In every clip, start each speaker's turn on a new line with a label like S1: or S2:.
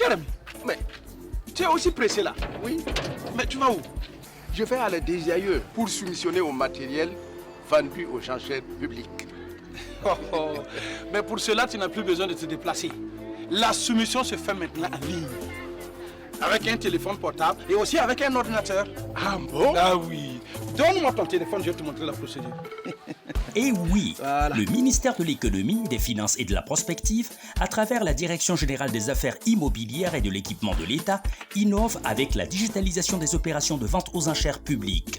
S1: cher ami, mais tu es aussi pressé là.
S2: Oui,
S1: Mais tu vas où?
S2: je vais à la DGIE pour soumissionner au matériel vendu aux enchères publiques.
S1: Oh, oh. Mais pour cela, tu n'as plus besoin de te déplacer. La soumission se fait maintenant en ligne. Avec un téléphone portable et aussi avec un ordinateur.
S2: Ah bon?
S1: Ah oui. Donne-moi ton téléphone, je vais te montrer la procédure.
S3: Et oui,
S1: Voilà.
S3: le ministère de l'économie, des finances et de la prospective, à travers la Direction générale des affaires immobilières et de l'équipement de l'État, innove avec la digitalisation des opérations de vente aux enchères publiques.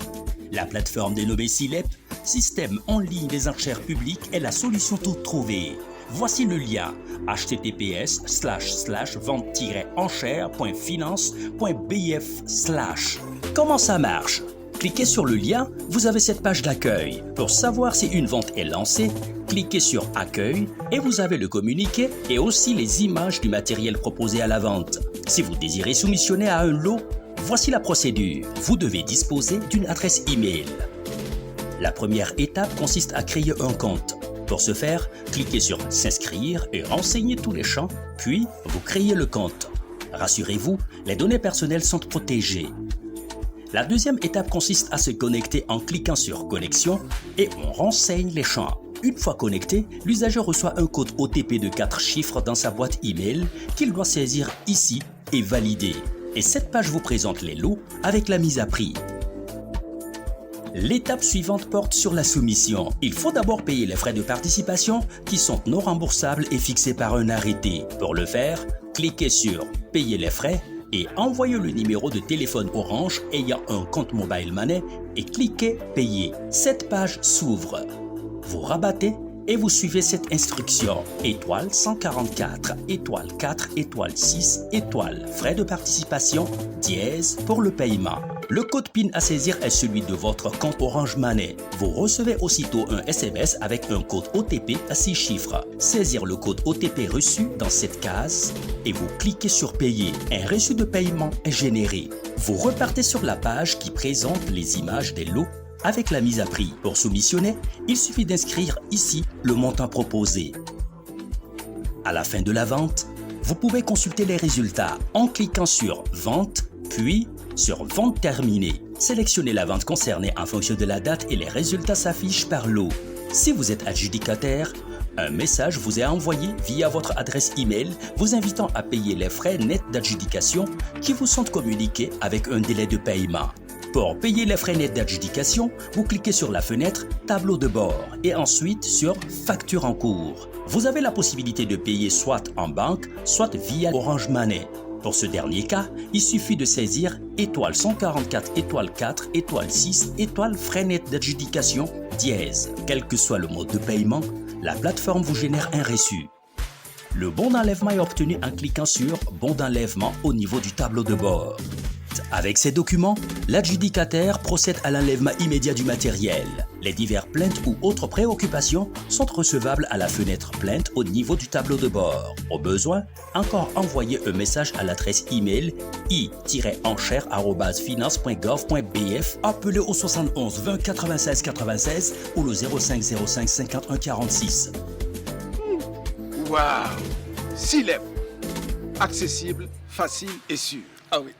S3: La plateforme dénommée SILEP, Système en ligne des enchères publiques, est la solution toute trouvée. Voici le lien https://vente-enchères.finance.bf/. Comment ça marche? Cliquez sur le lien, vous avez cette page d'accueil. Pour savoir si une vente est lancée, cliquez sur Accueil et vous avez le communiqué et aussi les images du matériel proposé à la vente. Si vous désirez soumissionner à un lot, voici la procédure. Vous devez disposer d'une adresse email. La première étape consiste à créer un compte. Pour ce faire, cliquez sur S'inscrire et renseignez tous les champs, puis vous créez le compte. Rassurez-vous, les données personnelles sont protégées. La deuxième étape consiste à se connecter en cliquant sur Connexion et on renseigne les champs. Une fois connecté, l'usager reçoit un code OTP de 4 chiffres dans sa boîte email qu'il doit saisir ici et valider. Et cette page vous présente les lots avec la mise à prix. L'étape suivante porte sur la soumission. Il faut d'abord payer les frais de participation qui sont non remboursables et fixés par un arrêté. Pour le faire, cliquez sur Payer les frais et envoyez le numéro de téléphone Orange ayant un compte Mobile Money et cliquez Payer. Cette page s'ouvre. Vous rabattez et vous suivez cette instruction. Étoile 144, étoile 4, étoile 6, étoile, frais de participation, dièse pour le paiement. Le code PIN à saisir est celui de votre compte Orange Money. Vous recevez aussitôt un SMS avec un code OTP à 6 chiffres. Saisir le code OTP reçu dans cette case et vous cliquez sur Payer. Un reçu de paiement est généré. Vous repartez sur la page qui présente les images des lots avec la mise à prix. Pour soumissionner, il suffit d'inscrire ici le montant proposé. À la fin de la vente, vous pouvez consulter les résultats en cliquant sur Vente, puis sur Vente terminée. Sélectionnez la vente concernée en fonction de la date et les résultats s'affichent par lot. Si vous êtes adjudicataire, un message vous est envoyé via votre adresse email vous invitant à payer les frais nets d'adjudication qui vous sont communiqués avec un délai de paiement. Pour payer les frais nets d'adjudication, vous cliquez sur la fenêtre Tableau de bord et ensuite sur Facture en cours. Vous avez la possibilité de payer soit en banque, soit via Orange Money. Pour ce dernier cas, il suffit de saisir étoile 144, étoile 4, étoile 6, étoile frais nets d'adjudication, dièse. Quel que soit le mode de paiement, la plateforme vous génère un reçu. Le bon d'enlèvement est obtenu en cliquant sur Bon d'enlèvement au niveau du tableau de bord. Avec ces documents, l'adjudicataire procède à l'enlèvement immédiat du matériel. Les diverses plaintes ou autres préoccupations sont recevables à la fenêtre Plainte au niveau du tableau de bord. Au besoin, encore envoyez un message à l'adresse email i-enchères@finance.gov.bf, appelez au 71 20 96 96 ou le 05 05 51 46.
S2: Waouh! SILEP. Accessible, facile et sûr.
S1: Ah oui.